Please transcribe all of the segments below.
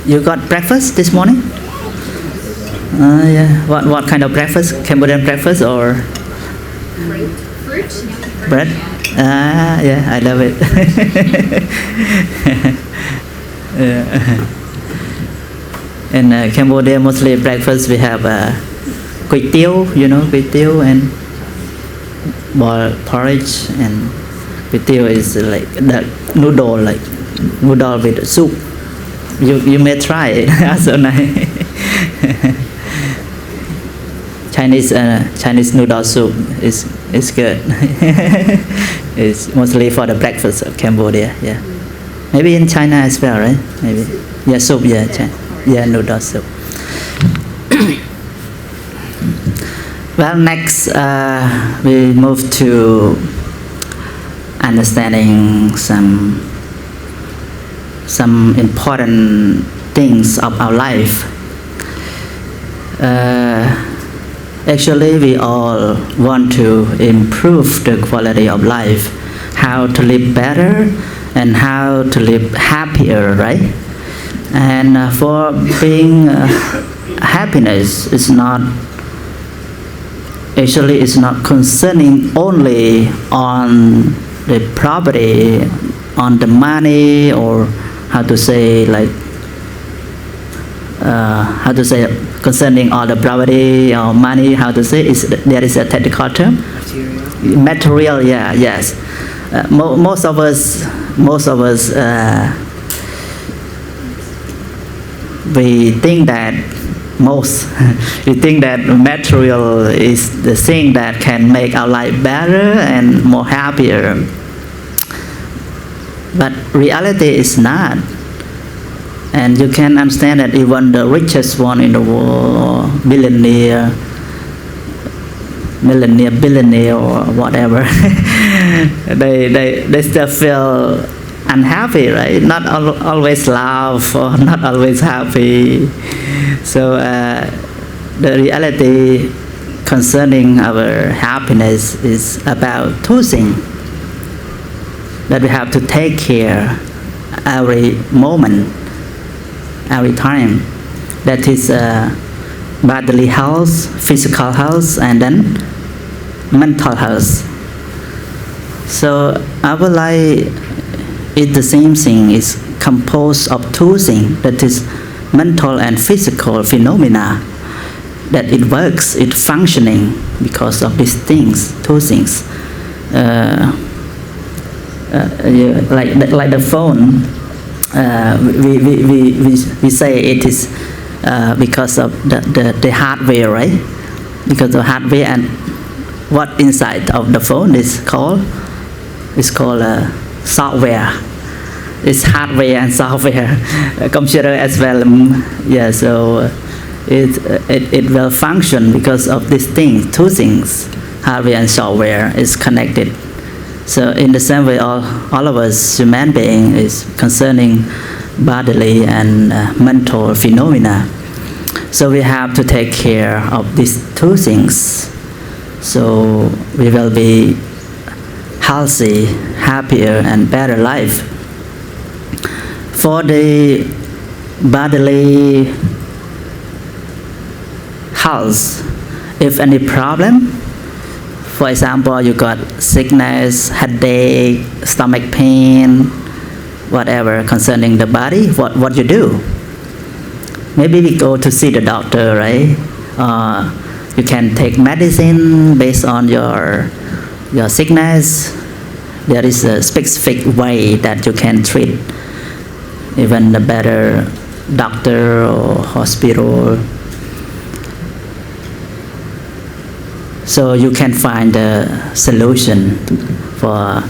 You got breakfast this morning? Yeah. What kind of breakfast? Cambodian breakfast or? Fruit. Bread? Yeah, I love it. In Cambodia, mostly breakfast we have kway teow, kway teow and boiled porridge, and kway teow is like the noodle with soup. You may try it. Also nice. Chinese noodle soup is good. It's mostly for the breakfast of Cambodia. Yeah, maybe in China as well, right? Maybe. Yeah, soup. Yeah, yeah, noodle soup. Well, next we move to understanding some important things of our life. Actually, we all want to improve the quality of life, how to live better and how to live happier, right? And for being happiness is not concerning only on the property, on the money, or concerning all the property or money, there is a technical term? Material, yeah, yes. Most of us we think that material is the thing that can make our life better and more happier. But reality is not. And you can understand that even the richest one in the world, billionaire, or whatever, they still feel unhappy, right? Not always laugh or not always happy. So the reality concerning our happiness is about two things that we have to take care every moment, every time. That is bodily health, physical health, and then mental health. So our life is the same thing. It's composed of two things. That is mental and physical phenomena. That it works, it's functioning because of these things, two things. Like the phone. We say it is because of the hardware, right? Because of hardware, and what inside of the phone is called software. It's hardware and software, computer as well. Yeah, so it will function because of these things, two things, hardware and software is connected. So in the same way, all of us human being is concerning bodily and mental phenomena. So we have to take care of these two things. So we will be healthy, happier, and better life. For the bodily health, if any problem, for example, you got sickness, headache, stomach pain, whatever concerning the body, what you do? Maybe we go to see the doctor, right? You can take medicine based on your sickness. There is a specific way that you can treat, even a better doctor or hospital. So you can find a solution for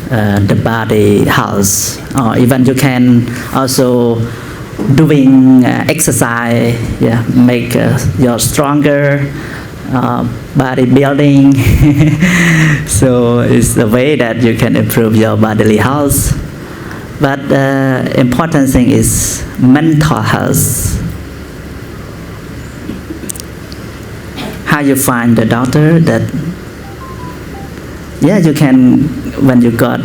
the body health, or even you can also doing exercise, yeah, make your stronger body building. So it's the way that you can improve your bodily health. But the important thing is mental health. How you find the doctor? That, yeah, you can, when you got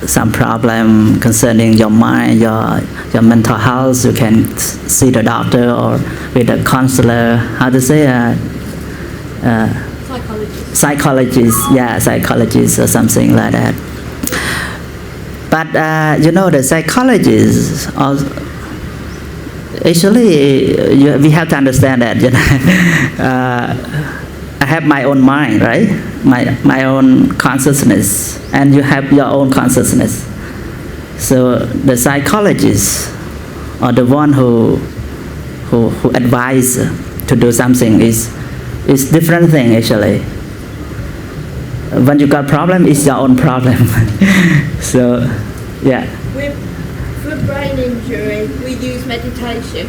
some problem concerning your mind, your mental health, you can see the doctor or with a counselor. How to say? Psychologist or something like that. But the psychologists also, actually we have to understand that I have my own mind, right? My own consciousness, and you have your own consciousness. So the psychologists or the one who advise to do something is different thing actually. When you got problem, it's your own problem. So yeah. For brain injury, we use meditation.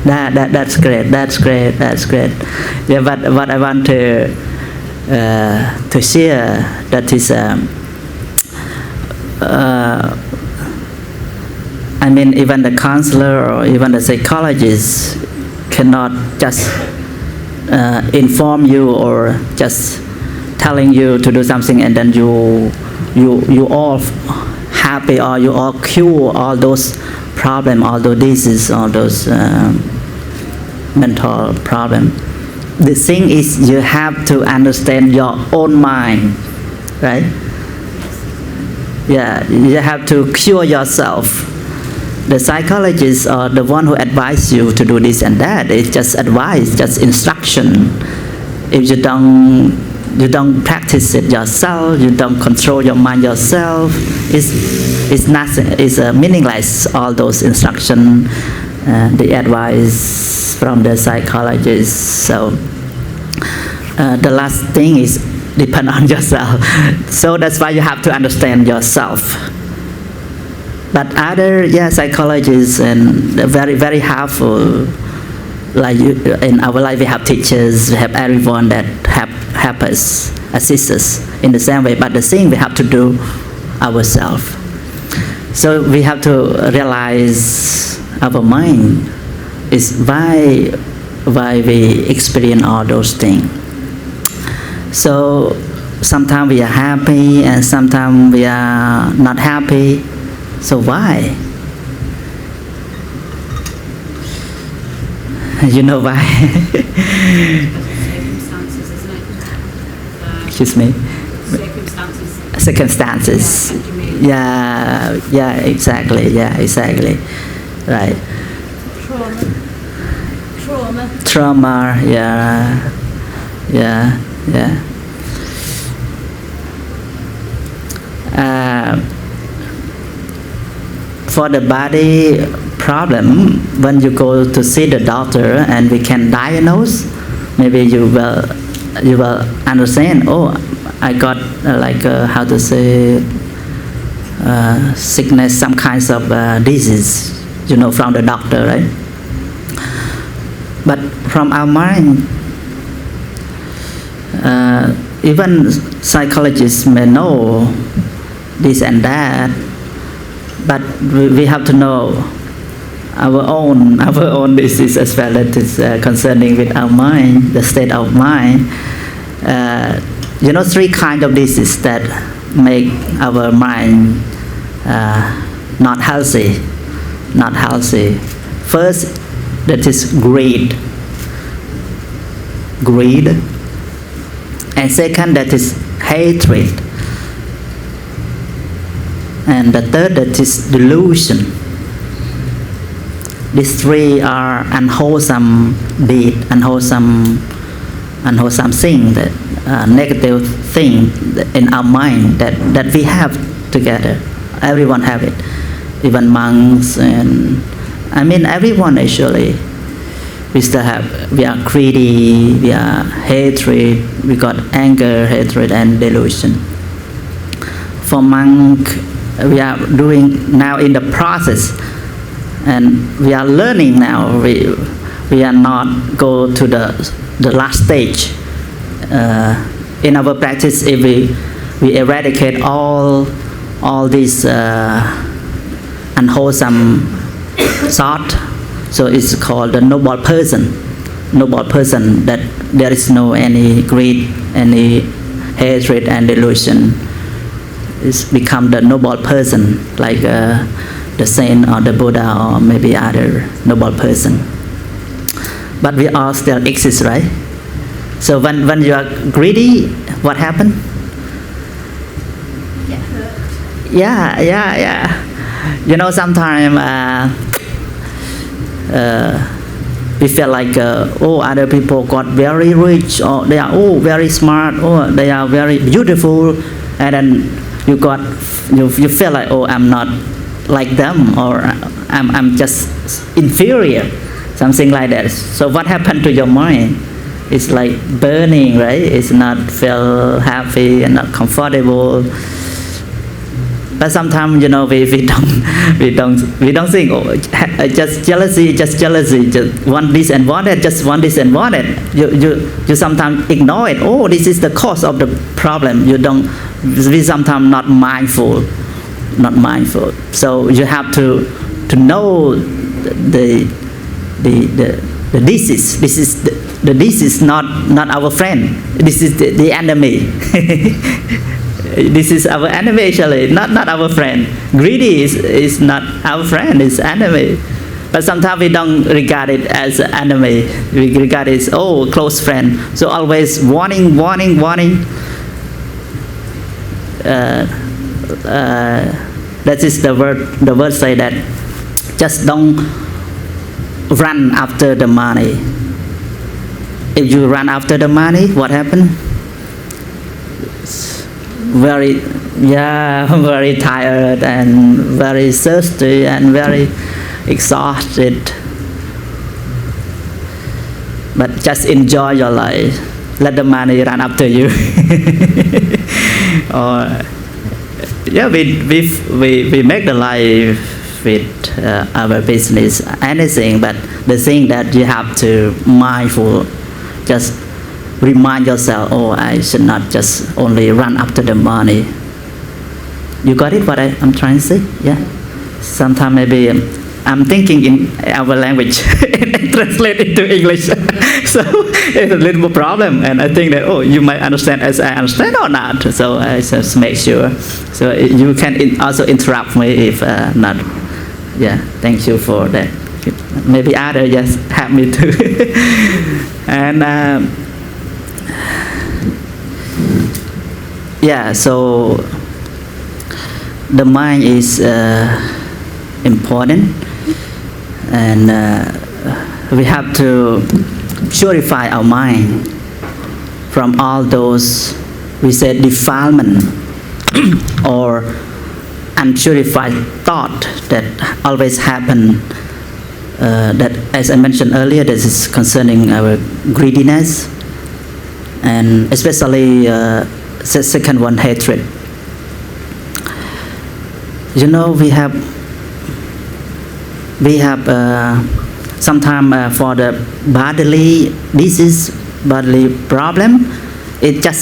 That's great. Yeah, but what I want to share that is, I mean, even the counselor or even the psychologist cannot just inform you or just telling you to do something and then you all happy or you all cure all those problems, all those diseases, all those mental problems. The thing is you have to understand your own mind, right? Yeah, you have to cure yourself. The psychologist or the one who advises you to do this and that, it's just advice, just instruction. If you don't practice it yourself, you don't control your mind yourself, it's nothing, it's meaningless, all those instructions, the advice from the psychologist. So the last thing is depend on yourself. So that's why you have to understand yourself. But other psychologists and very, very helpful. Like in our life, we have teachers, we have everyone that help us, assist us in the same way. But the thing we have to do ourselves. So we have to realize our mind is why we experience all those things. So sometimes we are happy and sometimes we are not happy. So why? You know why? Circumstances, isn't it? Excuse me? Circumstances. Yeah, exactly. Right. Trauma, yeah. For the body problem, when you go to see the doctor and we can diagnose, maybe you will understand. Oh, I got how to say sickness, some kinds of disease, from the doctor, right? But from our mind, even psychologists may know this and that, but we have to know our own disease as well, that is concerning with our mind, the state of mind. 3 kinds of disease that make our mind not healthy. First, that is greed, and second, that is hatred, and the third, that is delusion. These 3 are unwholesome deed, unwholesome thing, that negative thing in our mind that we have together. Everyone have it, even monks, and I mean everyone actually. We are greedy, we are hatred, we got anger, hatred, and delusion. For monk, we are doing now in the process, and we are learning now. We are not go to the last stage. In our practice, if we eradicate all these unwholesome thought, so it's called the noble person, that there is no any greed, any hatred and delusion. is become the noble person, like the saint or the Buddha or maybe other noble person. But we all still exist, right? So when you are greedy, what happened? Get hurt. Yeah. You know, sometimes we feel like other people got very rich, or they are very smart, or they are very beautiful, and then you feel like I'm not like them, or I'm just inferior, something like that. So what happened to your mind? It's like burning, right? It's not feel happy and not comfortable. But sometimes, you know, we don't think, just jealousy, just want this and want that, just want this and want it. You sometimes ignore it. This is the cause of the problem. We sometimes not mindful. So you have to know the this is not our friend. This is the enemy. This is our enemy, actually, not our friend. Greedy is not our friend, it's enemy. But sometimes we don't regard it as an enemy. We regard it as close friend. So always wanting. That is the word say that just don't run after the money. If you run after the money, what happens? Very tired and very thirsty and very exhausted. But just enjoy your life. Let the money run after you. We make the life with our business, anything, but the thing that you have to mindful, just remind yourself, I should not just only run after the money. You got it, what I'm trying to say? Yeah. Sometimes maybe I'm thinking in our language and translate it to English. So it's a little problem, and I think that you might understand as I understand or not. So I just make sure. So you can also interrupt me if not. Yeah, thank you for that. Maybe others just help me too. And so the mind is important, and we have to purify our mind from all those, we said, defilement or unpurified thought that always happen. That, as I mentioned earlier, this is concerning our greediness, and especially second one, hatred. You know, we have sometimes for the bodily disease, bodily problem, it's just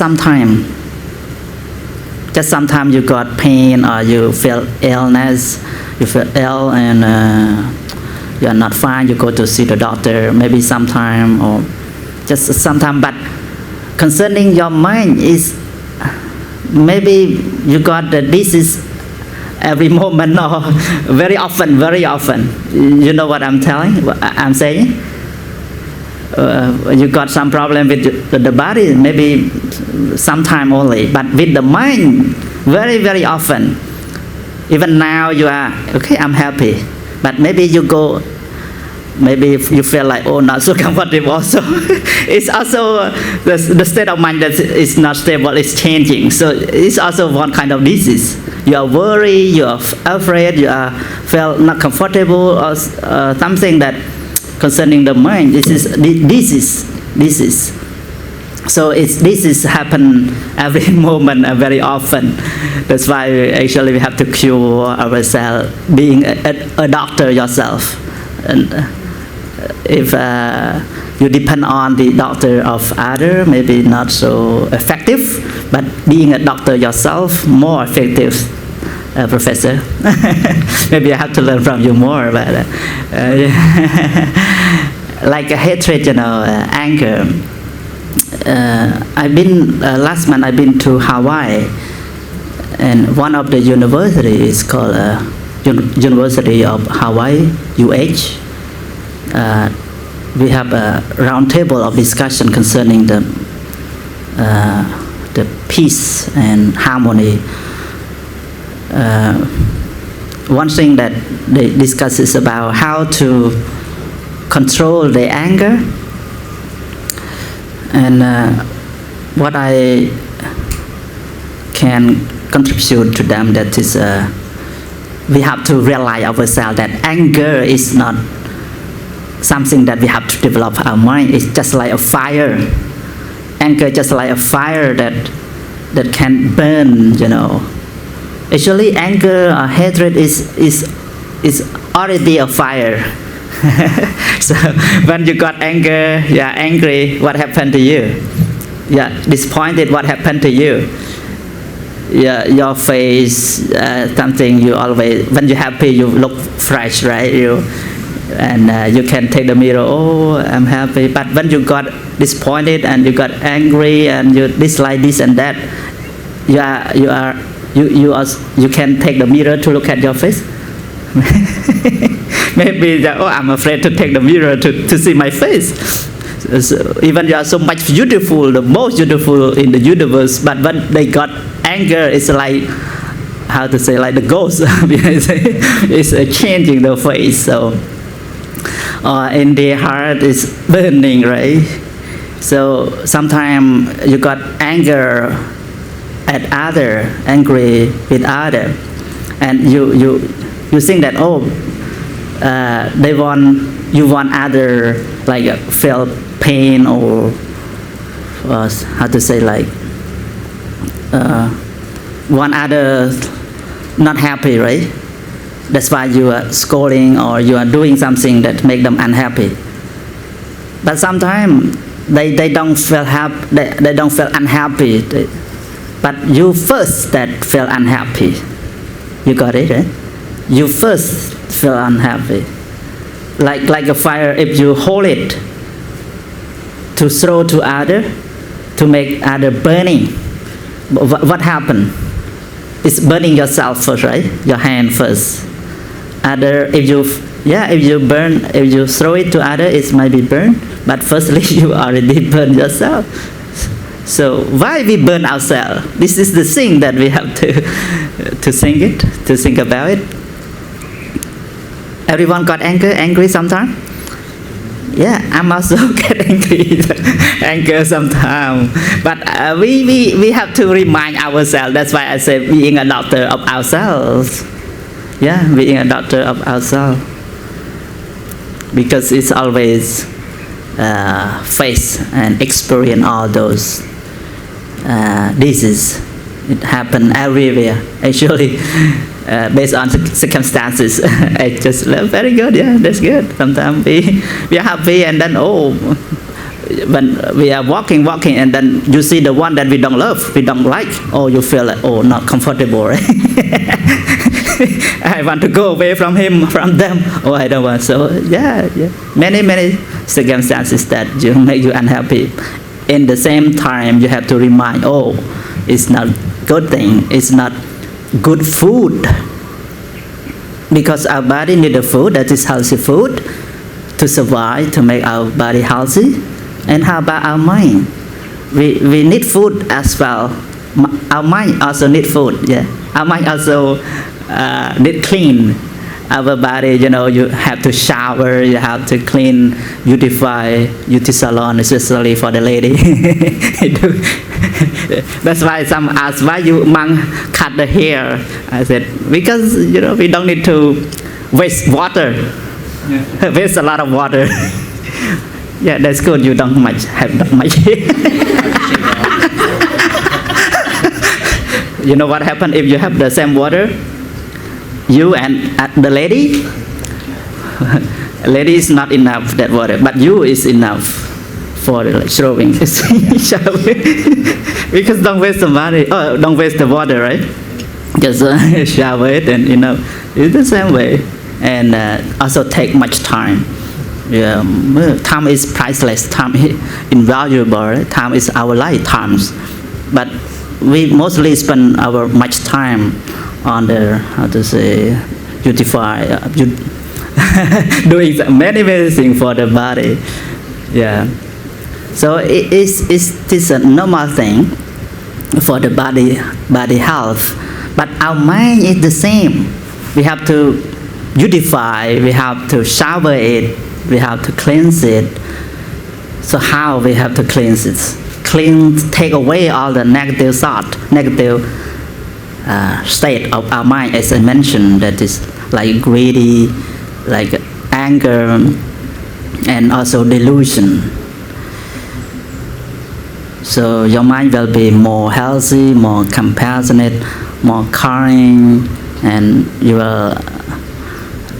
sometimes you got pain, or you feel illness, you feel ill, and you are not fine, you go to see the doctor, maybe sometime, or just sometime. But concerning your mind is, maybe you got the disease every moment or very often. You know what I'm saying? You got some problem with the body, maybe sometime only, but with the mind, very, very often. Even now you are, okay, I'm happy, but maybe you go, maybe you feel like, not so comfortable also. It's also the state of mind that is not stable, it's changing. So it's also one kind of disease. You are worried, you are afraid, you are feel not comfortable, or something that concerning the mind. This is. So this is happen every moment and very often. That's why actually we have to cure ourselves, being a doctor yourself. And if you depend on the doctor of other, maybe not so effective, but being a doctor yourself, more effective, Professor. Maybe I have to learn from you more, but like a hatred, anger. I've been last month. I've been to Hawaii, And one of the university is called University of Hawaii, UH. We have a round table of discussion concerning the peace and harmony. One thing that they discuss is about how to control the anger, and what I can contribute to them, that is we have to realize ourselves that anger is not something that we have to develop our mind. It's just like a fire. Anger just like a fire that can burn, you know. Actually, anger or hatred is already a fire. So when you got anger, you're angry, what happened to you? Yeah, disappointed, what happened to you? Yeah, your face, something you always, when you're happy, you look fresh, right? You can take the mirror, oh, I'm happy. But when you got disappointed and you got angry and you dislike this and that, you can take the mirror to look at your face. Maybe that, oh, I'm afraid to take the mirror to see my face. So even you are so much beautiful, the most beautiful in the universe, but when they got anger, it's like, how to say, like the ghost. It's changing the face. So in their heart is burning, right? So sometimes you got anger at other, angry with other, and you think that, oh, you want other, like feel pain or how to say, like want other not happy, right? That's why you are scolding or you are doing something that make them unhappy. But sometimes they don't feel happy. They don't feel unhappy. But you first that feel unhappy. You got it, right? You first feel unhappy. Like a fire, if you hold it to throw to other, to make other burning, what happened? It's burning yourself first, right? Your hand first. Other, if you throw it to other, it might be burned. But firstly, you already burn yourself. So why we burn ourselves? This is the thing that we have to think about it. Everyone got angry sometimes? Yeah, I'm also get angry sometimes. But we have to remind ourselves. That's why I say being a doctor of ourselves. Yeah, being a doctor of ourselves. Because it's always face and experience all those diseases. It happens everywhere. Actually, based on circumstances, I just love very good. Yeah, that's good. Sometimes we are happy, and then when we are walking, and then you see the one that we don't love, we don't like, oh, you feel like, oh, not comfortable, right? I want to go away from him, from them. Oh, I don't want. So yeah. Many circumstances that make you unhappy. In the same time, you have to remind, oh, it's not good thing. It's not good food. Because our body needs the food that is healthy food to survive, to make our body healthy. And how about our mind? We need food as well. Our mind also need food. Yeah, our mind also need clean. Our body, you have to shower, you have to clean, beautify, beauty salon, especially for the lady. That's why some ask, why you monk cut the hair? I said, because we don't need to waste water. Yeah. Waste a lot of water. Yeah, that's good. You don't have that much hair. You know what happened if you have the same water? You and the lady is not enough, that water, but you is enough for showering. Because don't waste the money, don't waste the water, right? Just shower it, and it's the same way. And also take much time. Yeah, time is priceless. Time is invaluable. Right? Time is our lifetimes. But we mostly spend our much time on the beautify, doing many things for the body. Yeah. So it is a normal thing for the body health, but our mind is the same. We have to beautify, we have to shower it, we have to cleanse it. So how we have to cleanse it? Take away all the negative thought, negative state of our mind, as I mentioned, that is like greedy, like anger, and also delusion. So your mind will be more healthy, more compassionate, more kind, and you will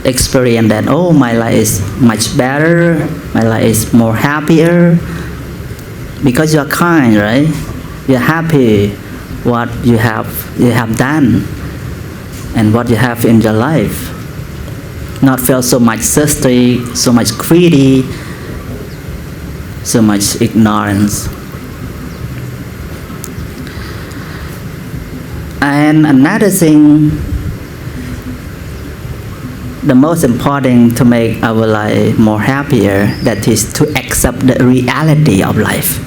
experience that, oh, my life is much better, my life is more happier, because you are kind, right? You're happy what you have done and what you have in your life. Not feel so much thirsty, so much greedy, so much ignorance. And another thing, the most important to make our life more happier, that is to accept the reality of life.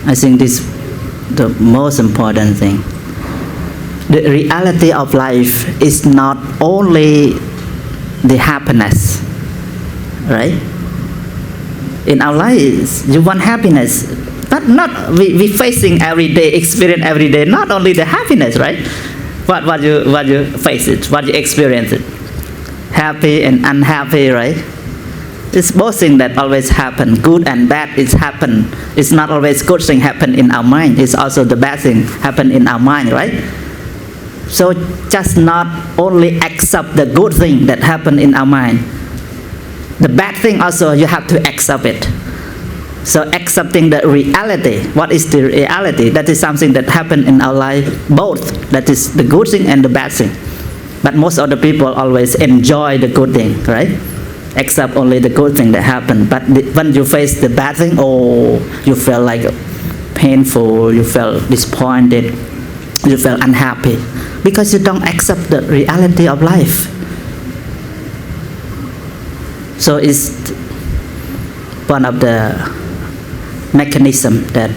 I think this is the most important thing. The reality of life is not only the happiness, right? In our lives, you want happiness, but not we facing every day, experience every day. Not only the happiness, right? What you face it, what you experience it, happy and unhappy, right? It's both things that always happen. Good and bad is happen. It's not always good thing happen in our mind. It's also the bad thing happen in our mind, right? So just not only accept the good thing that happen in our mind. The bad thing also you have to accept it. So accepting the reality. What is the reality? That is something that happen in our life, both. That is the good thing and the bad thing. But most of the people always enjoy the good thing, right? Accept only the good thing that happened. But when you face the bad thing, oh, you feel like painful, you feel disappointed, you feel unhappy, because you don't accept the reality of life. So it's one of the mechanism that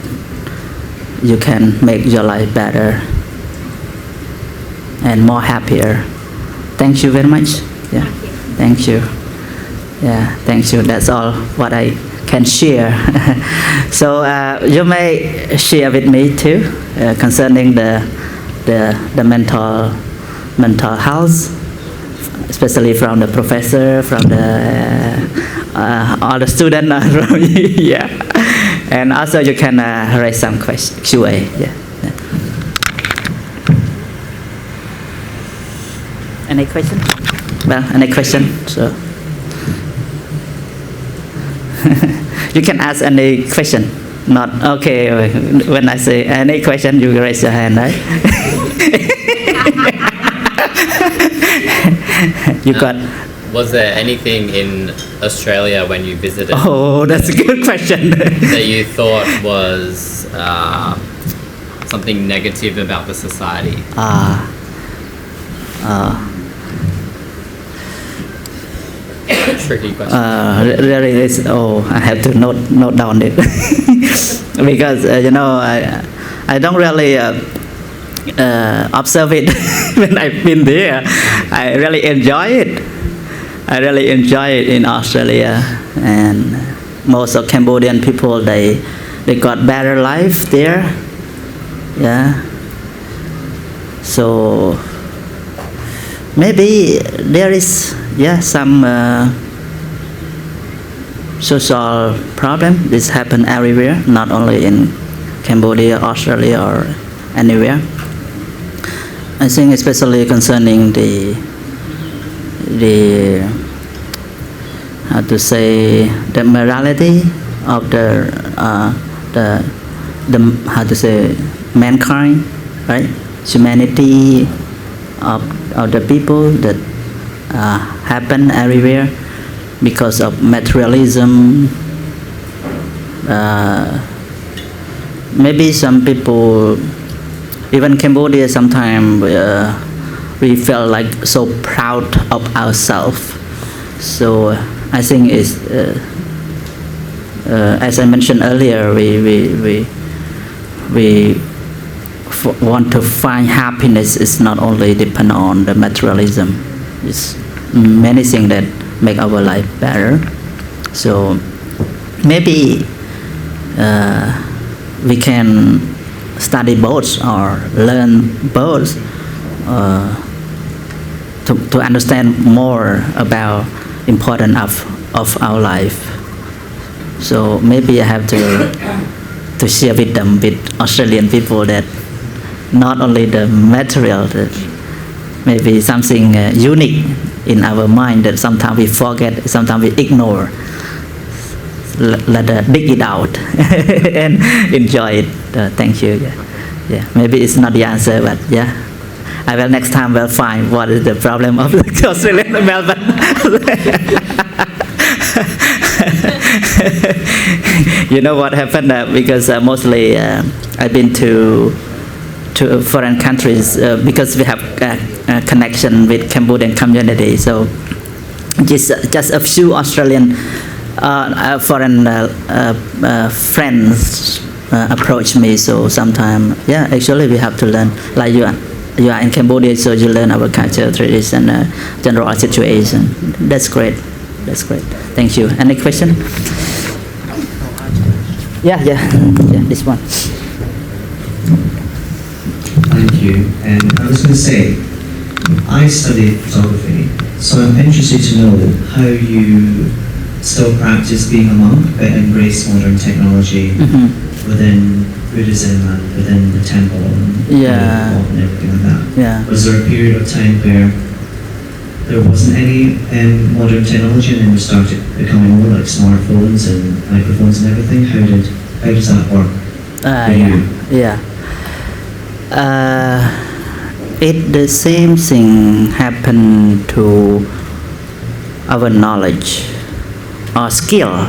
you can make your life better and more happier. Thank you very much. Yeah, thank you. Yeah, thank you. That's all what I can share. So you may share with me too concerning the mental health, especially from the professor, from the all the students from yeah, and also you can raise some question QA. Yeah. Any question? Well, any question? So you can ask any question. Not okay. When I say any question, you raise your hand, right? You got. Was there anything in Australia when you visited? Oh, that's a good question. That you thought was something negative about the society? Tricky question. Really is. Oh, I have to note down it because you know I don't really observe it when I've been there. I really enjoy it. I really enjoy it in Australia, and most of Cambodian people they got better life there. Yeah. So maybe there is some social problem. This happen everywhere, not only in Cambodia, Australia, or anywhere. I think especially concerning the how to say the morality of the how to say mankind, right? Humanity of the people that happen everywhere because of materialism, maybe some people, even Cambodia, sometimes we feel like so proud of ourselves. So I think it's as I mentioned earlier, we want to find happiness is not only depend on the materialism. It's many things that make our life better. So maybe we can study both or learn both to understand more about importance of our life. So maybe I have to share with them, with Australian people, that not only the material, that maybe something unique in our mind that sometimes we forget, sometimes we ignore. Let dig it out and enjoy it. Thank you. Yeah. Maybe it's not the answer, but yeah. I will next time will find what is the problem of the Australian Melbourne. You know what happened? Because mostly I've been to foreign countries because we have a connection with Cambodian community. So just a few Australian foreign friends approach me. So sometimes, yeah, actually we have to learn. Like you are in Cambodia, so you learn our culture, tradition, general situation. That's great. That's great. Thank you. Any question? Yeah, this one. Thank you. And I was going to say, I study photography, so I'm interested to know how you still practice being a monk but embrace modern technology within Buddhism and within the temple and and everything like that. Yeah. Was there a period of time where there wasn't any modern technology and then we started becoming more like smartphones and microphones and everything? How does that work for you? The same thing happened to our knowledge or skill.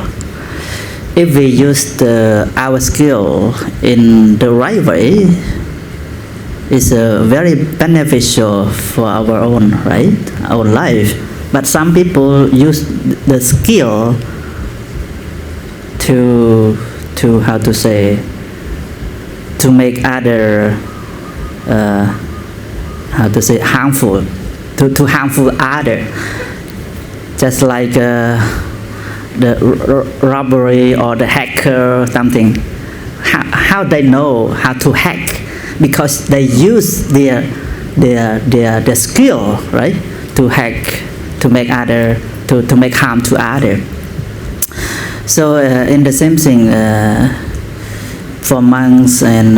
If we use our skill in the right way, it's very beneficial for our own our life. But some people use the skill to how to say, to make other harmful, to harmful other, just like the robbery or the hacker or something. How they know how to hack? Because they use their skill, right, to hack, to make other, to make harm to other. So in the same thing, for monks and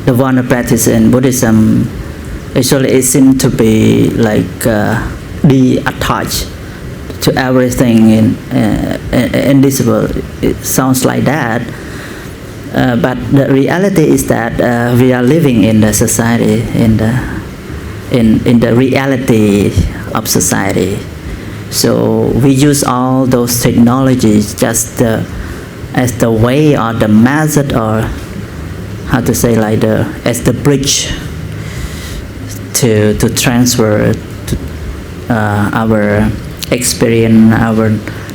the one who practice in Buddhism, actually it seems to be like detached to everything in this world. It sounds like that. But the reality is that we are living in the society, in the reality of society. So we use all those technologies just as the way or the method, or how to say, like as the bridge to transfer our experience, our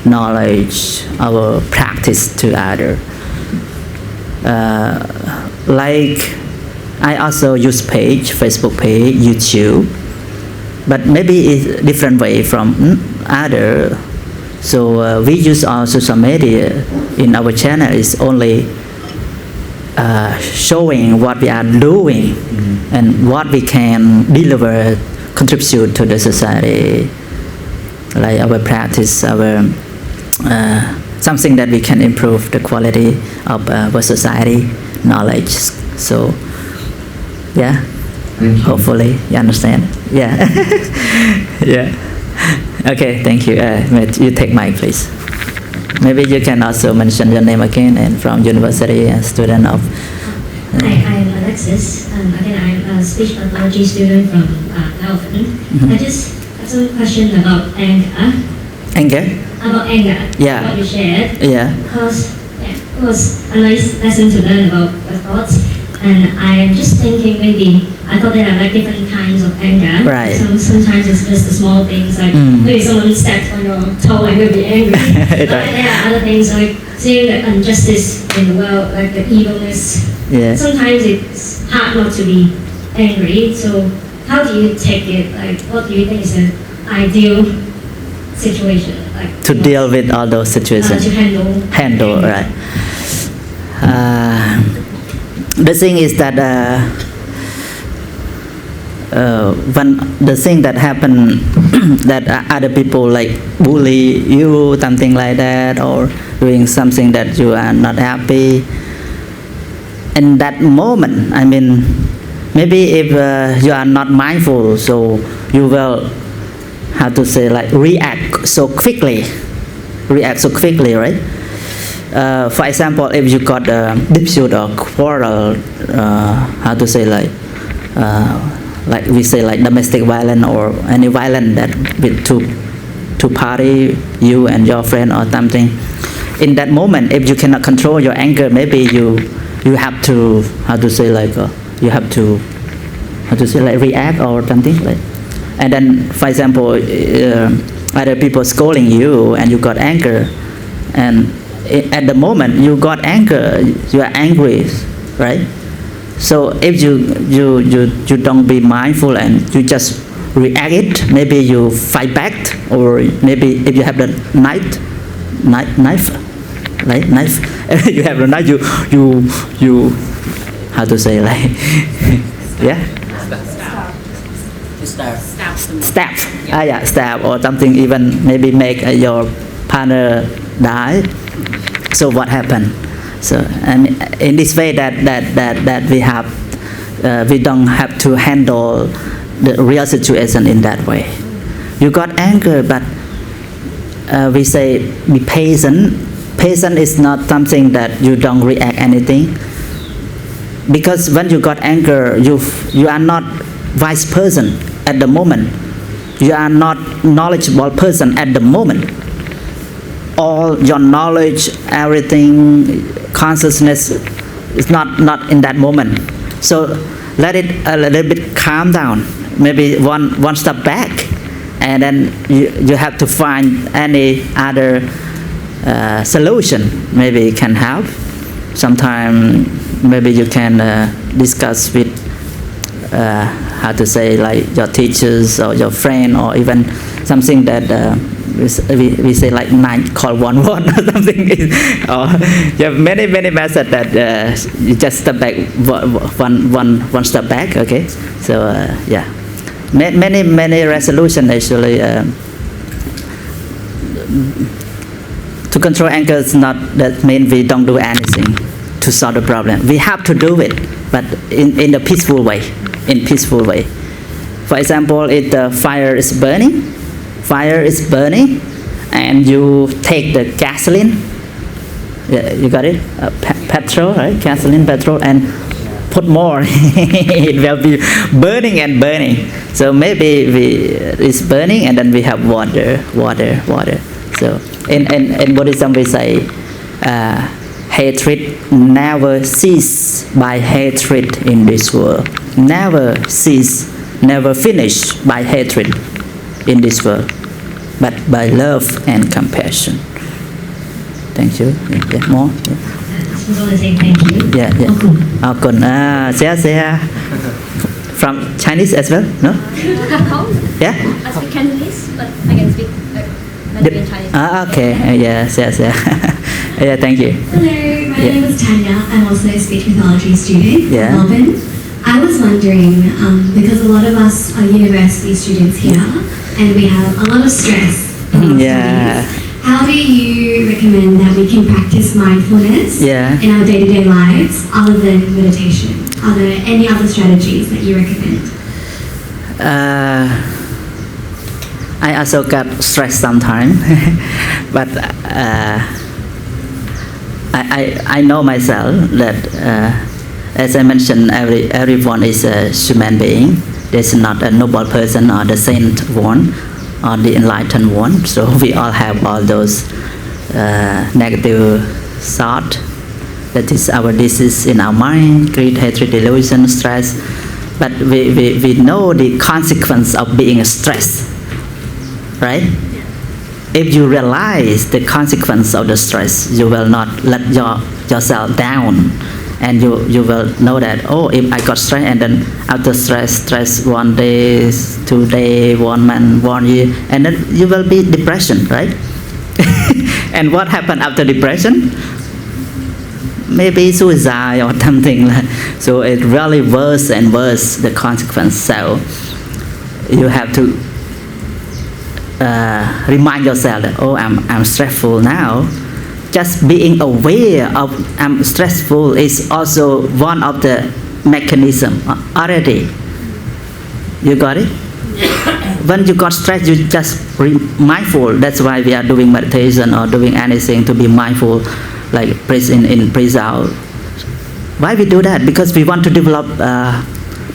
knowledge, our practice to others. Like I also use Facebook page, YouTube, but maybe it's different way from other. So we use our social media in our channel is only showing what we are doing and what we can deliver, contribute to the society, like our practice, our something that we can improve the quality of our society, knowledge. So, yeah, hopefully you understand. Yeah, yeah. Okay, thank you. You take mic, please. Maybe you can also mention your name again and from university and student of. Hi, I'm Alexis. Again, I'm a speech pathology student from Melbourne. I just have some question about anger. Anger? About anger. Yeah. What you shared. Yeah. Because course, a nice lesson to learn about the thoughts. And I am just thinking maybe, I thought there are like different kinds of anger. Right. Sometimes it's just the small things like maybe someone steps on your toe and you'll be angry. But there are other things like seeing the injustice in the world, like the evilness. Yeah. Sometimes it's hard not to be angry. So how do you take it? Like what do you think is an ideal situation? Like To deal with all those situations. to handle. Right. The thing is that when the thing that happen that other people like bully you, something like that, or doing something that you are not happy, in that moment, I mean, maybe if you are not mindful, so you will, how to say, like react so quickly, right? For example, if you got a dispute or quarrel, how to say, like we say, like domestic violence or any violence that with two party, you and your friend or something. In that moment, if you cannot control your anger, maybe you have to, how to say, like you have to, how to say, like react or something like. And then, for example, other people scolding you and you got anger, and at the moment you got anger, you are angry, right? So if you don't be mindful and you just react it, maybe you fight back, or maybe if you have the knife, you have the knife, you how to say, like yeah, stab, stab or something, even maybe make your partner die. So what happened? So and in this way that we have, we don't have to handle the real situation in that way. You got anger, but we say be patient. Patient is not something that you don't react anything, because when you got anger, you are not wise person at the moment. You are not knowledgeable person at the moment. All your knowledge, everything, consciousness is not in that moment. So let it a little bit calm down. Maybe one step back, and then you have to find any other solution. Maybe it can help. Sometime maybe you can discuss with how to say, like your teachers or your friend, or even something that we say like call 111 or something. Or you have many methods that you just step back one step back. Okay, so yeah, many resolution actually. To control anger is not that mean we don't do anything to solve the problem. We have to do it, but in a peaceful way. For example, if the fire is burning, and you take the gasoline, you got it, petrol, right? Gasoline, petrol, and put more. It will be burning. So maybe it's burning, and then we have water. So in Buddhism we say hatred never cease by hatred in this world. Never cease, never finish by hatred in this world, but by love and compassion. Thank you. Yeah, more. Yeah. I just want to say thank you. Yeah. Okun. Say from Chinese as well, no? Yeah. I speak Cantonese, but I can speak Mandarin Chinese. Okay. Yes. Yeah. Thank you. Hello, my name is Tanya. I'm also a speech pathology student Yeah. from Melbourne. I was wondering, because a lot of us are university students here, and we have a lot of stress in our Yeah. studies. How do you recommend that we can practice mindfulness in our day-to-day lives other than meditation? Are there any other strategies that you recommend? I also got stressed sometimes, but I know myself that as I mentioned, everyone is a human being. There's not a noble person or the saint one or the enlightened one. So we all have all those negative thoughts, That is our disease in our mind, greed, hatred, delusion, stress. But we know the consequence of being stressed, right? If you realize the consequence of the stress, you will not let yourself down, and you will know that, oh, if I got stressed, and then after stress 1 day, 2 days, 1 month, 1 year, and then you will be depression, right? And what happened after depression? Maybe suicide or something. So it really worse and worse, the consequence. So you have to remind yourself that, oh, I'm stressful now. Just being aware of I'm stressful is also one of the mechanism already. You got it? When you got stressed, you just be mindful. That's why we are doing meditation or doing anything to be mindful, like breathe in, breathe out. Why we do that? Because we want to develop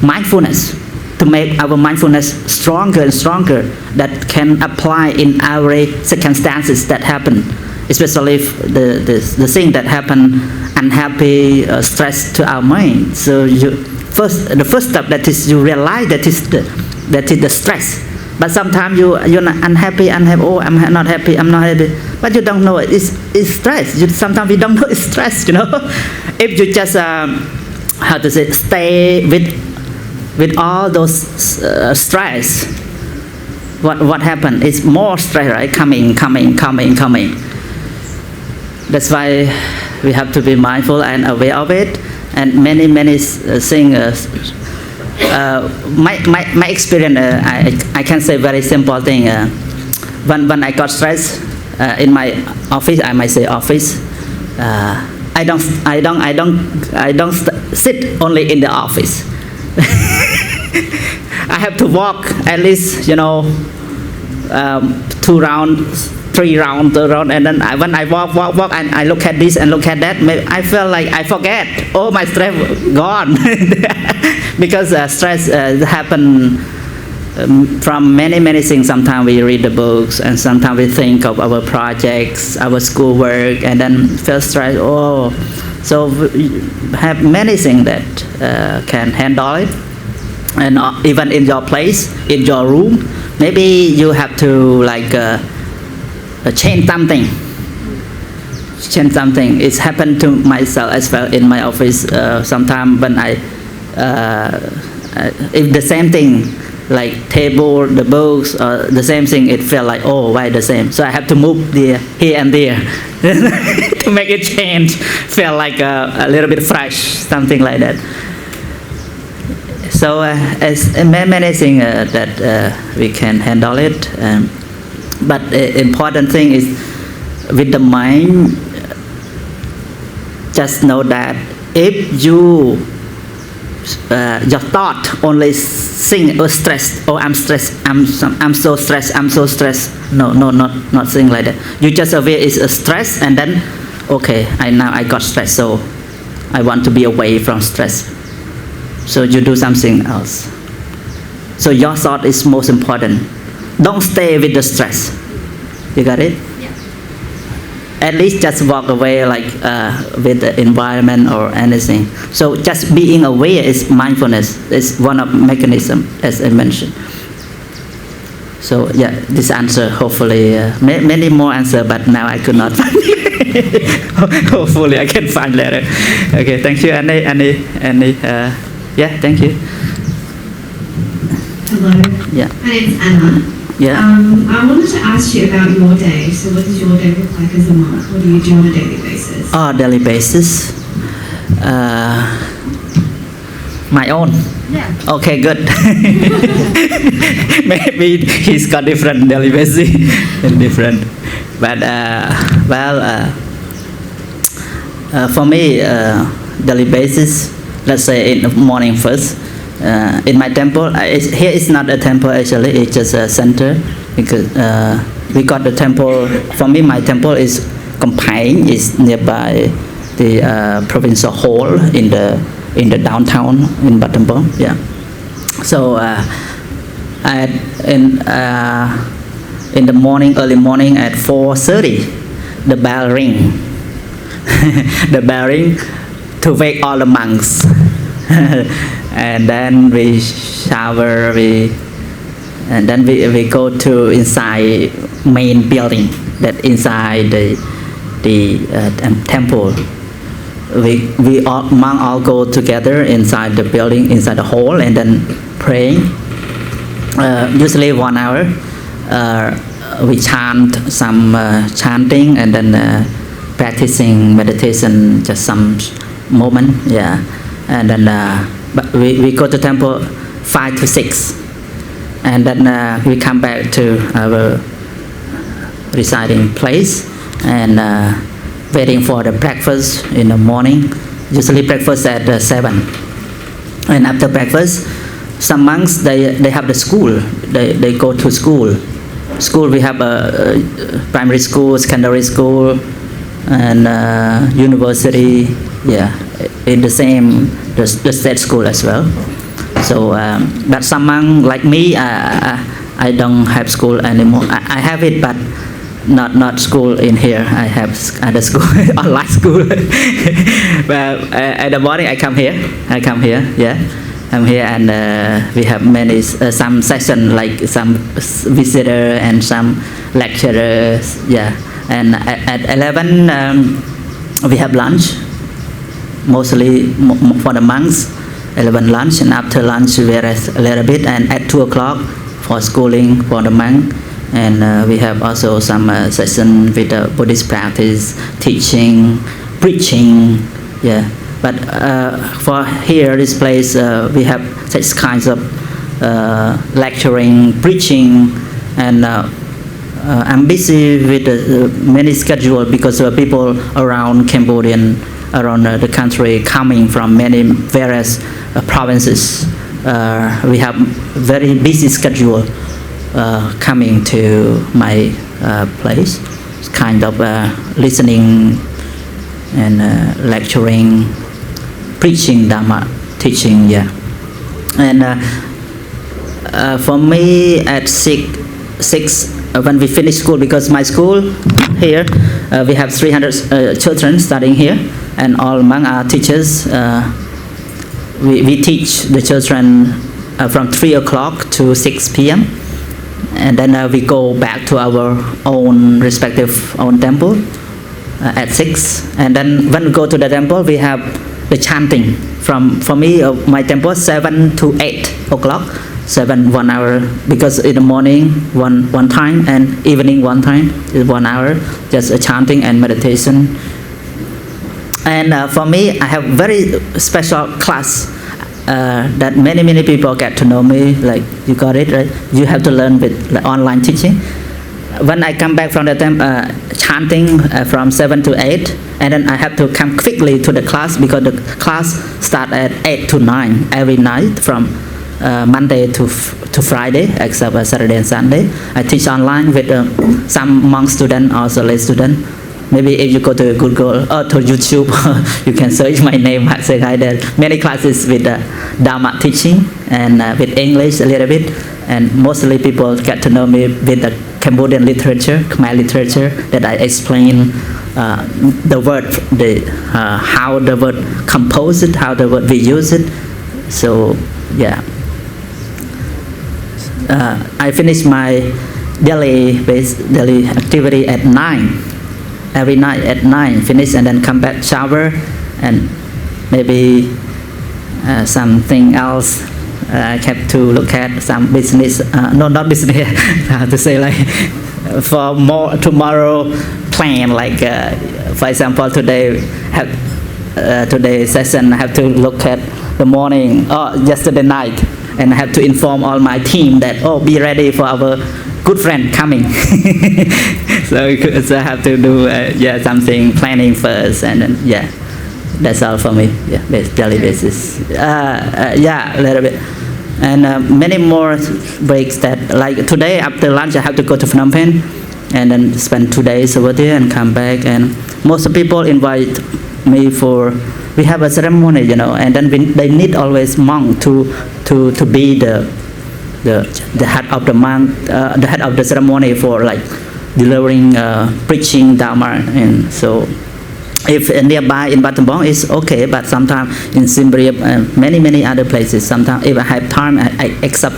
mindfulness, to make our mindfulness stronger and stronger, that can apply in our circumstances that happen, especially if the thing that happen, unhappy, stress to our mind. So the first step, that is you realize that is the stress. But sometimes you're not unhappy. Oh, I'm not happy. I'm not happy. But you don't know it's stress. Sometimes you don't know it's stress. If you just stay with all those stress, what happened? It's more stress, right? Coming. That's why we have to be mindful and aware of it. And many things. My experience, I can say very simple thing. When I got stressed in my office, I might say office. I don't sit only in the office. I have to walk at least 2 rounds, 3 rounds, and then when I walk, and I look at this and look at that, I feel like I forget. Oh, my stress gone. Because stress happen from many things. Sometimes we read the books, and sometimes we think of our projects, our schoolwork, and then feel stressed. Oh, so we have many things that can handle it. And even in your place, in your room, maybe you have to change something. It's happened to myself as well in my office. Sometimes when if the same thing, like table, the books, the same thing, it felt like, oh, why the same? So I have to move here and there to make it change, feel like a little bit fresh, something like that. So as many things that we can handle it, but the important thing is with the mind, just know that if you your thought only think, oh, stressed, oh, I'm stressed, I'm so stressed, I'm so stressed. No, not saying like that. You just aware it's a stress, and then, okay, now I got stressed, so I want to be away from stress. So you do something else. So your thought is most important. Don't stay with the stress. You got it? Yeah. At least just walk away, with the environment or anything. So just being aware is mindfulness. It's one of mechanism, as I mentioned. So yeah, this answer, hopefully, many more answer, but now I could not find it. Hopefully I can find later. Okay, thank you. Any yeah, thank you. Hello. Yeah. My name's Anna. Yeah. I wanted to ask you about your day. So what does your day look like as a monk? What do you do on a daily basis? Oh, daily basis. My own. Yeah. Okay, good. Maybe he's got different daily basis, different. But for me, daily basis. Let's say in the morning first. In my temple, here is not a temple actually, it's just a center, because we got the temple. For me, my temple is Kamphaeng, is nearby the provincial hall in the downtown in Battambang. Yeah. So in the morning, early morning at 4:30, the bell ring. the bearing to wake all the monks. And then we shower, and then we go to inside main building, that inside the temple. We all, monk all go together inside the building, inside the hall, and then praying. Usually 1 hour. We chant some chanting, and then practicing meditation just some moment, yeah. And then but we go to temple 5 to 6, and then we come back to our residing place and waiting for the breakfast in the morning. Usually breakfast at 7, and after breakfast, some monks they have the school. They go to school. School we have a primary school, secondary school, and university. Yeah, in the same the state school as well. So but some monk like me, I don't have school anymore. I have it, but not school in here. I have other school, online school. But in the morning I come here. Yeah, I'm here, and we have many some session, like some visitor and some lecturers. Yeah, and at 11 we have lunch. Mostly for the monks, 11 lunch, and after lunch we rest a little bit, and at 2 o'clock for schooling for the monk. And we have also some session with the Buddhist practice, teaching, preaching, yeah. But for here, this place, we have such kinds of lecturing, preaching, and I'm busy with many schedule because people around Cambodian, around the country, coming from many various provinces. We have very busy schedule coming to my place. It's kind of listening and lecturing, preaching Dhamma, teaching, yeah. And for me at 6 when we finish school, because my school here, we have 300 children studying here, and all monks are teachers. We teach the children from 3 o'clock to 6 p.m. And then we go back to our own respective temple at 6. And then when we go to the temple, we have the chanting. For me, my temple 7 to 8 o'clock. 7 1 hour, because in the morning one time, and evening one time is 1 hour, just a chanting and meditation. And for me, I have very special class that many people get to know me. Like, you got it, right? You have to learn with like, online teaching. When I come back from the chanting from 7 to 8, and then I have to come quickly to the class, because the class start at 8 to 9 every night from Monday to Friday, except Saturday and Sunday. I teach online with some monk student, also lay student. Maybe if you go to Google or to YouTube, you can search my name. There are many classes with Dhamma teaching and with English a little bit. And mostly people get to know me with the Cambodian literature, Khmer literature, that I explain the word, how the word composed, how the word we use it. So yeah. I finish my daily activity at 9. Every night at 9, finish, and then come back, shower, and maybe something else. I have to look at some business. No, not business. How to say, like for more tomorrow plan. Like for example, today session I have to look at the morning or yesterday night. And I have to inform all my team that, be ready for our good friend coming. so I have to do something planning first, and then that's all for me. Yeah, daily basis. A little bit, and many more breaks. That like today after lunch I have to go to Phnom Penh, and then spend 2 days over there and come back. And most people invite me for. We have a ceremony, and then they need always monk to be the head of the monk, the head of the ceremony for like delivering, preaching Dharma, and so If nearby in Battambang is okay, but sometimes in Siem Reap and many other places, sometimes if I have time, I accept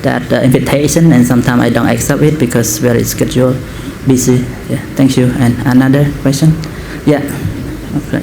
that invitation, and sometimes I don't accept it because very schedule busy. Yeah, thank you. And another question? Yeah. Okay.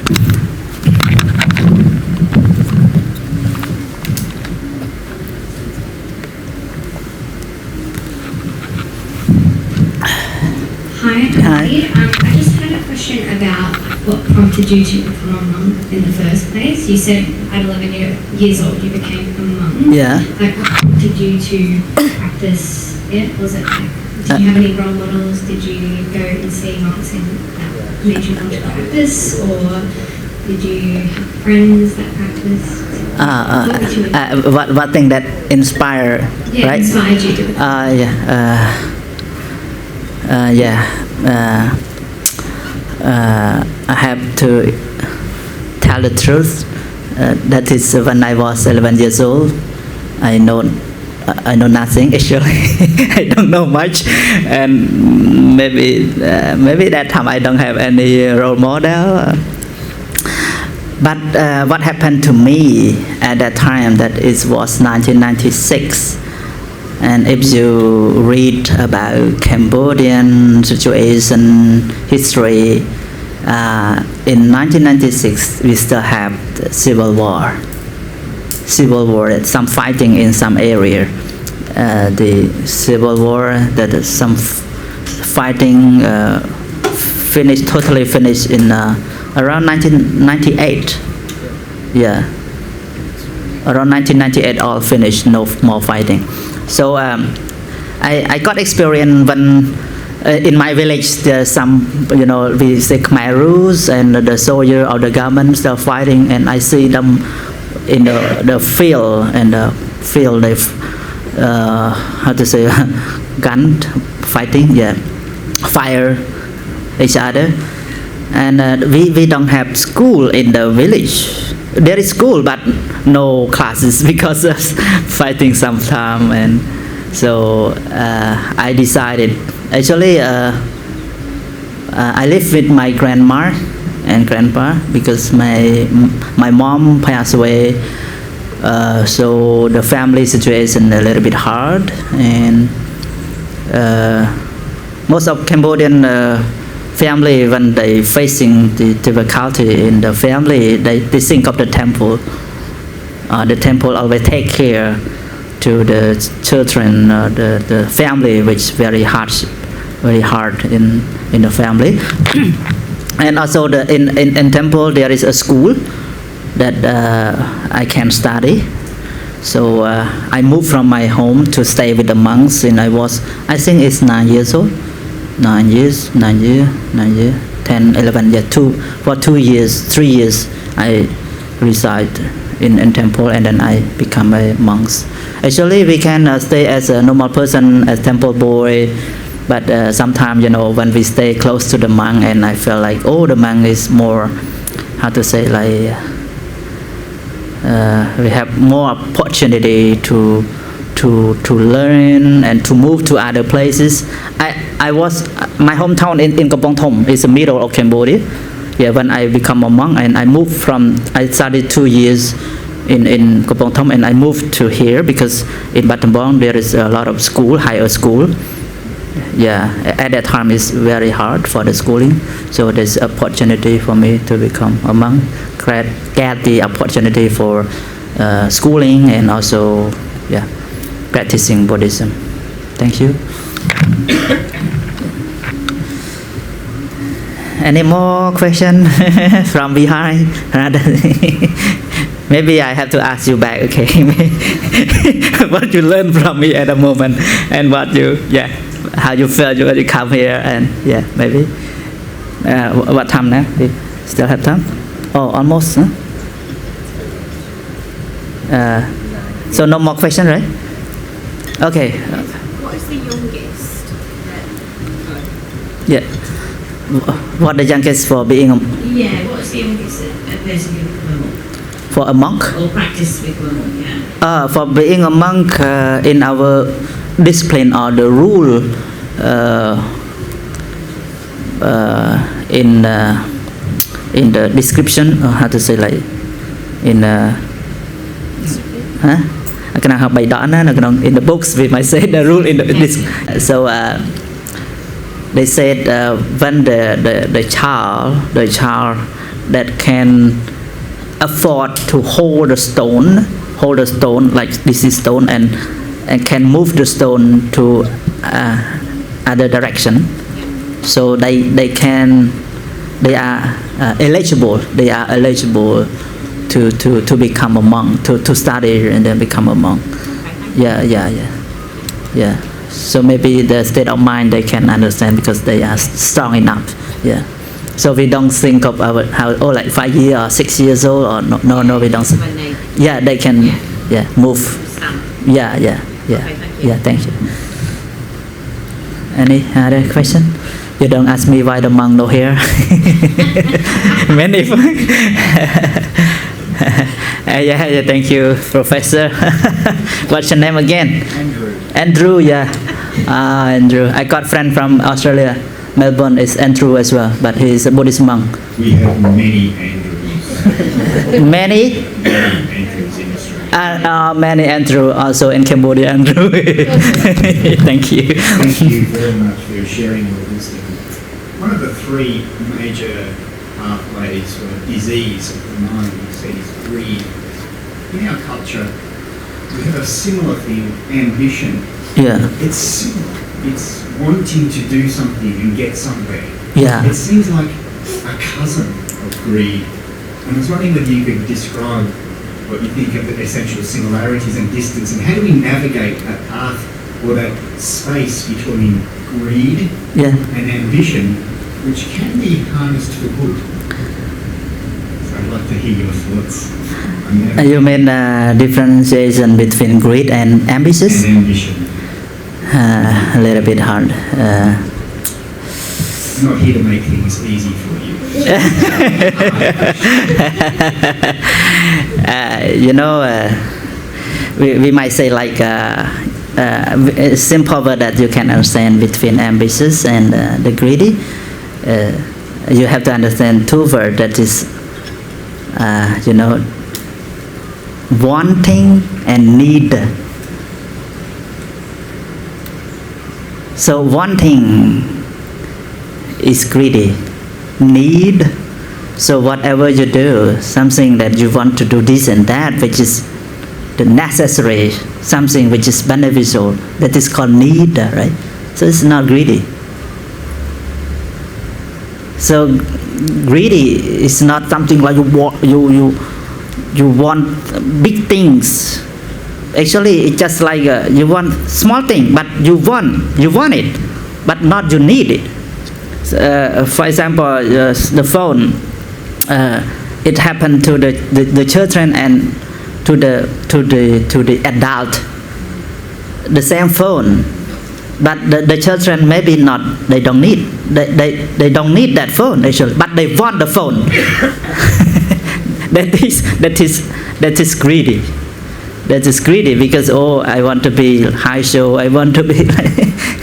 Hi, everybody. I just had a question about what prompted you to become a monk in the first place. You said at 11 years old you became a monk. Yeah. Like, what prompted you to practice it? Was it like, did you have any role models? Did you go and see monks and that made you want to practice? Or did you have friends that practiced? What thing that inspire, Yeah, right? inspired you to become I have to tell the truth. That is when I was 11 years old. I know nothing actually. I don't know much, and maybe that time I don't have any role model. But what happened to me at that time, that it was 1996. And if you read about Cambodian situation, history, in 1996 we still have the civil war, some fighting in some area. The civil war, that some fighting totally finished in around 1998. Yeah, around 1998 all finished, no more fighting. So I got experience when in my village there's some, we say Khmer rules, and the soldier or the government are fighting, and I see them in the field, and the field they gun fighting, fire each other, and we don't have school in the village. There is school, but no classes because of fighting sometime, and so I decided. Actually, I live with my grandma and grandpa because my mom passed away, so the family situation a little bit hard, and most of Cambodian family, when they facing the difficulty in the family, they think of the temple. The temple always take care to the children, the family, which very hard in the family. And also in temple there is a school that I can study. So I moved from my home to stay with the monks, and I think it's 9 years old. 9 years, 10, 11 years, 3 years I reside in temple, and then I become a monk. Actually, we can stay as a normal person, as temple boy, but sometimes, when we stay close to the monk, and I feel like, the monk is more, we have more opportunity to learn and to move to other places. My hometown in Kampong Thom is the middle of Cambodia. Yeah, when I become a monk, and I studied 2 years in Kampong Thom, and I moved to here because in Battambang there is a lot of school, higher school. Yeah, at that time it's very hard for the schooling, so there's opportunity for me to become a monk, get the opportunity for schooling, and also practicing Buddhism. Thank you. Any more question from behind? Maybe I have to ask you back, okay? What you learned from me at the moment, and how you felt when you come here, and maybe. What time now? We still have time? Oh, almost. Huh? So no more question, right? Okay. What is the youngest? Yeah. What the youngest for being a... Yeah, what's the youngest person you become a monk? For a monk? Or practice with a monk, yeah. For being a monk, in our discipline or the rule in the description, or how to say like in in the books we might say the rule in this. So they said when the child that can afford to hold the stone like this is stone and can move the stone to other direction, so they are eligible to become a monk, to study and then become a monk. Yeah. So maybe the state of mind they can understand because they are strong enough. Yeah. So we don't think of like 5 years or 6 years old or no we don't. Yeah, they can move. Yeah. Thank you. Any other question? You don't ask me why the monk no hair. Many. Yeah. Thank you, Professor. What's your name again? Andrew. Yeah. Andrew. I got friend from Australia. Melbourne is Andrew as well, but he is a Buddhist monk. We have many Andrews. Many? Andrews in Australia. Many Andrew also in Cambodia. Andrew. Thank you. Thank you very much for sharing your wisdom. One of the three major pathways for disease of the mind, you said, is greed. In our culture, we have a similar thing, ambition. Yeah. It's similar. It's wanting to do something and get somewhere. Yeah. It seems like a cousin of greed. And I was wondering whether you could describe what you think of the essential similarities and distance, and how do we navigate that path or that space between greed and ambition, which can be harnessed for good. So I'd like to hear your thoughts on that. You mean differentiation between greed and ambitious? And ambition. A little bit hard. I'm not here to make things easy for you. We might say like a simple word that you can understand between ambitious and the greedy. You have to understand two words, that is wanting and need. So wanting is greedy. Need, so whatever you do, something that you want to do this and that, which is the necessary, something which is beneficial, that is called need, right? So it's not greedy. So greedy is not something like you want big things. Actually, it's just like you want small thing, but you want it, but not you need it. For example, the phone. It happened to the children and to the adult. The same phone, but the children maybe not. They don't need. They don't need that phone actually, but they want the phone. That is greedy. That is greedy because I want to be high show. I want to be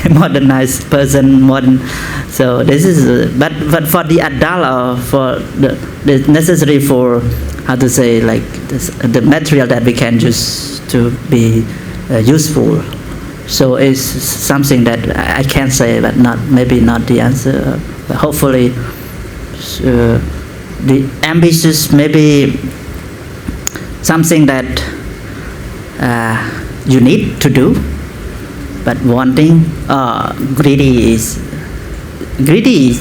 a modernized person, modern. So this is, but for the adult or for the necessary for how to say like this, the material that we can use to be useful. So it's something that I can say, but maybe not the answer. But hopefully, the ambitious maybe something that you need to do, but wanting, greedy is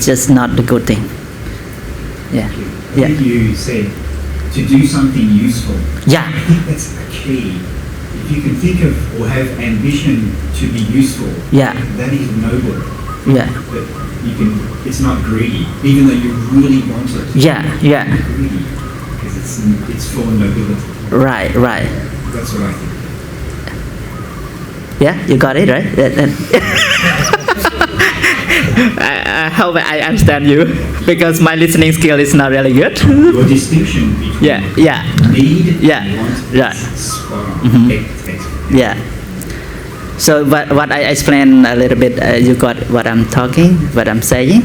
just not the good thing. Yeah. I think you said to do something useful. Yeah. I think that's a key. If you can think of or have ambition to be useful, that is noble. Yeah. But you can. It's not greedy, even though you really want it. Yeah. It's greedy because it's for nobility. Right. That's what I think. Yeah, you got it right. I hope I understand you because my listening skill is not really good. Your distinction between need and want is spot on. Yeah. So what I explain a little bit, you got what I'm saying?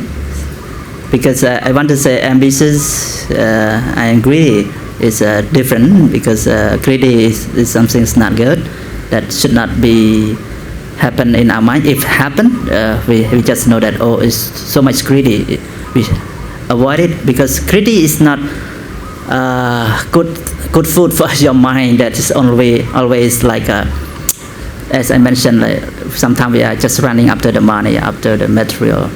because I want to say ambitious and greedy is different, because greedy is something that's not good, that should not be happen in our mind. If happen, we just know that, oh, it's so much greedy, we avoid it, because greedy is not good food for your mind. That is always like as I mentioned, like sometimes we are just running after the money, after the material,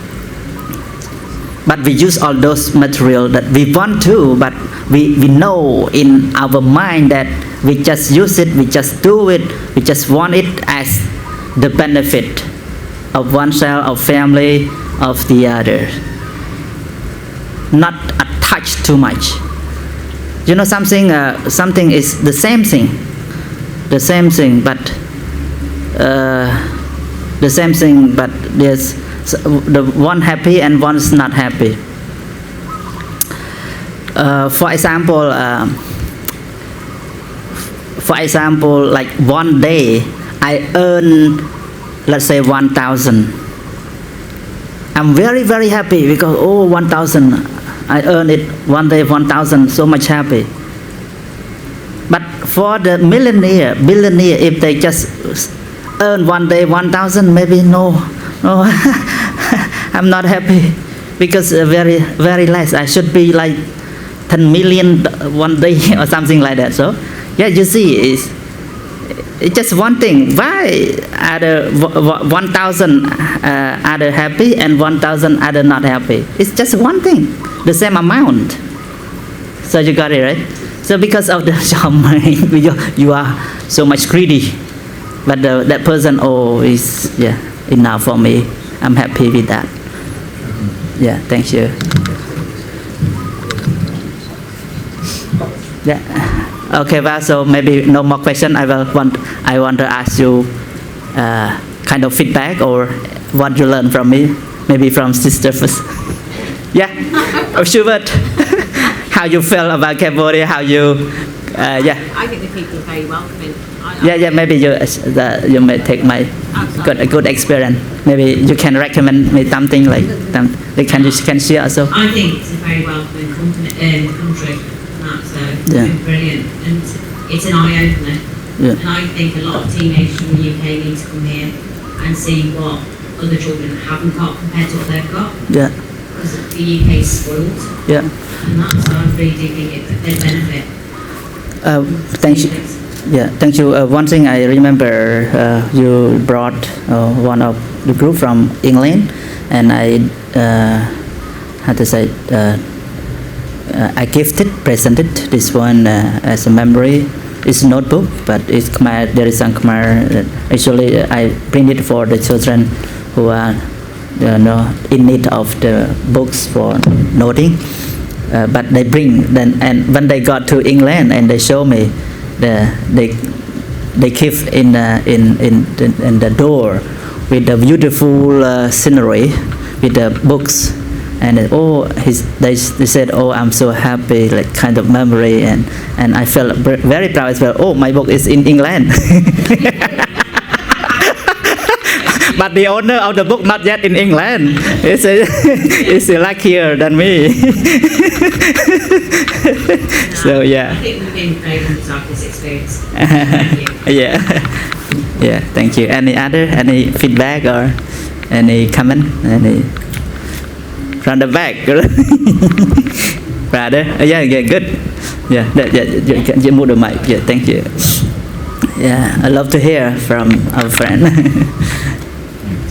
but we use all those material that we want to, but we know in our mind that we just use it, we just do it, we just want it as the benefit of oneself, of family, of the other, not attached too much. You know, something is the same thing, but there's the one happy and one's not happy. For example, like one day I earn, let's say 1,000. I'm very, very happy because 1,000, I earn it one day 1,000, so much happy. But for the billionaire, if they just earn one day 1,000, maybe no, I'm not happy, because very, very less. I should be like 10 million one day or something like that. So yeah, you see, it's just one thing. Why other 1,000 other happy and 1,000 other not happy? It's just one thing, the same amount. So you got it, right? So because of the your mind, you are so much greedy, but that person, is enough for me. I'm happy with that. Yeah, thank you. Yeah. Okay, well, so maybe no more question. I want to ask you kind of feedback or what you learned from me. Maybe from sister first. Yeah, Schubert. How you feel about Cambodia? How you? I think the people are very welcoming. Maybe you may take my good experience. Maybe you can recommend me something like you can share also. I think it's a very welcoming country. That's brilliant, and it's an eye opener. Yeah. And I think a lot of teenagers from the UK need to come here and see what other children haven't got compared to what they've got. Yeah. Because the UK is spoiled. Yeah. And that's why I really do think they benefit. Thank you. Yeah, thank you. One thing I remember, you brought one of the group from England, and I presented this one as a memory. It's a notebook, but it's Khmer. There is some Khmer. Actually, I print it for the children who are in need of the books for noting. But they bring then, and when they got to England and they show me, they keep in the door with the beautiful scenery with the books, and they said, I'm so happy, like kind of memory, and I felt very proud as well. My book is in England. But the owner of the book not yet in England. It's luckier than me. So yeah. I think we've been very good this experience. Yeah. Thank you. Any feedback or any comment? Any from the back, brother? Good. You move the mic. Yeah, thank you. Yeah, I love to hear from our friend.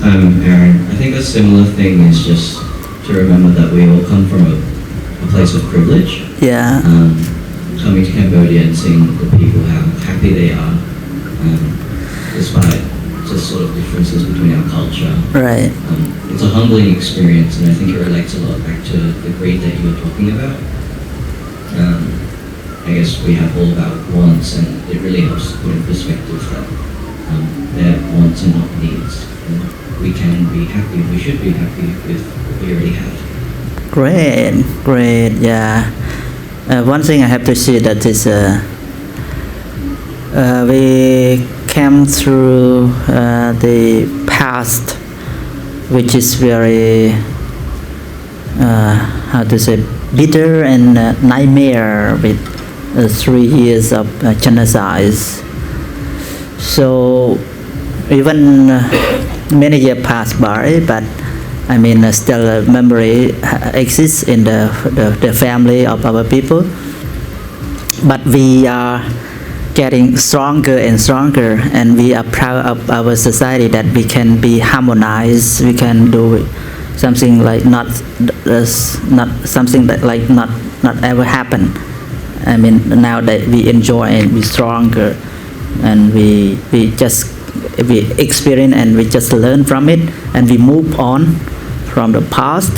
Aaron, I think a similar thing is just to remember that we all come from a place of privilege. Yeah. Coming to Cambodia and seeing the people, how happy they are, despite just sort of differences between our culture. Right. It's a humbling experience, and I think it relates a lot back to the greed that you were talking about. I guess we have all about wants, and it really helps to put in perspective that they're wants and not needs. We can be happy, we should be happy with what we already have. Great, yeah. One thing I have to say that is we came through the past, which is very how to say, bitter and nightmare with 3 years of genocide. So even many years passed by, but I mean still a memory exists in the family of our people. But we are getting stronger and stronger, and we are proud of our society that we can be harmonized. We can do something like not something that like not ever happen. I mean now that we enjoy and we stronger, and we experience and we just learn from it, and we move on from the past.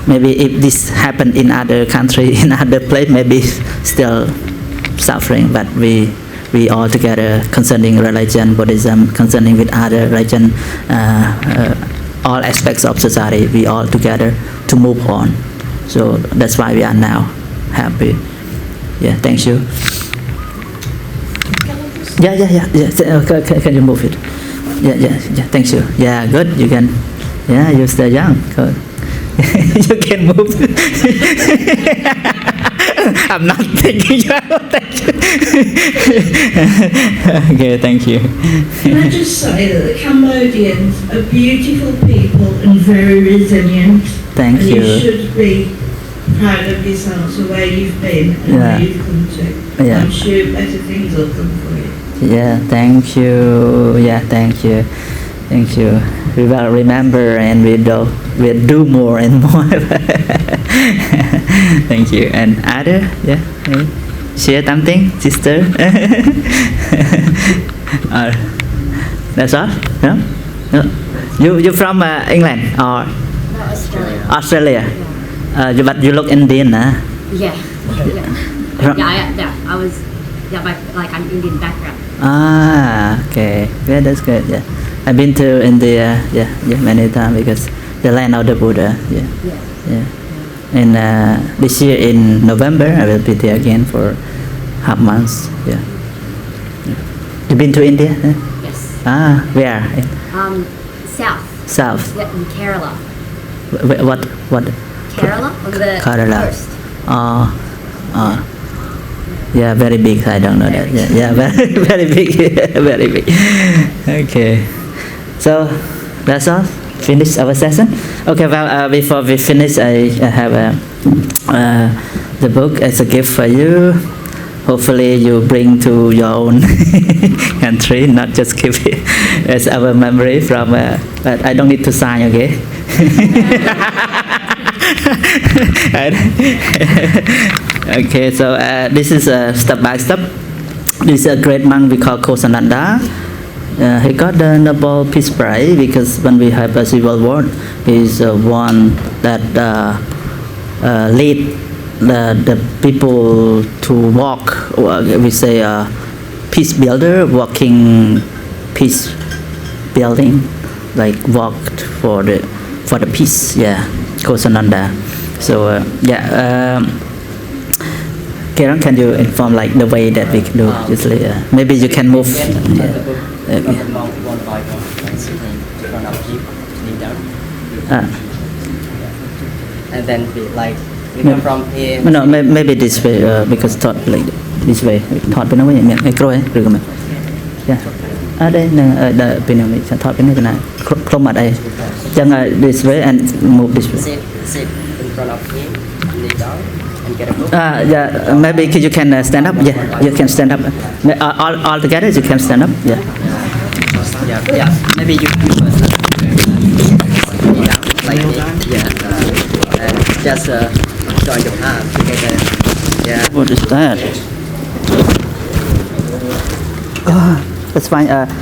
Maybe if this happened in other country, in other place, maybe still suffering, but we all together concerning religion, Buddhism, concerning with other religion, all aspects of society, we all together to move on. So that's why we are now happy. Yeah, thank you. Yeah. Can you move it? Yeah. Thank you. Yeah, good. You can. Yeah, you're still young. Good. You can move. I'm not thinking. Thank you. Okay, thank you. Can I just say that the Cambodians are beautiful people and very resilient. Thank and you. You should be proud of yourselves for where you've been and where you've come to. Yeah. I'm sure better things will come for you. Yeah, thank you. Yeah, thank you. Thank you. We will remember and we'll do more and more. Thank you. And other, yeah, share something, sister. That's all. No. You from England or No, Australia. Australia? But you look Indian, huh? Yeah. I was, but like I'm Indian background. Okay. Yeah, that's good. Yeah, I've been to India. Yeah, many times because the land of the Buddha. Yeah. And this year in November, I will be there again for half months. Yeah. You been to India? Yeah? Yes. Where? South. South. Yeah, in Kerala. What? Kerala on the Kerala. coast. Yeah, very big. I don't know that. Yeah, very big. Very big. Okay. So that's all. Finish our session. Okay. Well, before we finish, I have the book as a gift for you. Hopefully, you bring to your own country, not just keep it as our memory from. But I don't need to sign, okay? Okay, so this is step by step. This is a great monk we call Kosananda. He got the Nobel Peace Prize because when we have a civil war, he's one that lead the people to walk. We say peace builder, walking peace building, like walked for the peace. Yeah, Kosananda. So Karen, can you inform like the way that we can do usually? Maybe you can move. And then like we come from here. No, maybe this way because thought like this way. Thought bên nó có miệng micro ấy, được không? Yeah. Đây là bên này sẽ thought bên này cái này. Không ở đây. Chẳng this way and move this way. Sit in front of him, kneel down, and get a book. Yeah, maybe you can stand up. Yeah, you can stand up. All together, you can stand up. Yeah. Yeah. Maybe you first. Kneel down like this. Yeah. And just join your palm together. Yeah. What is that? That's fine.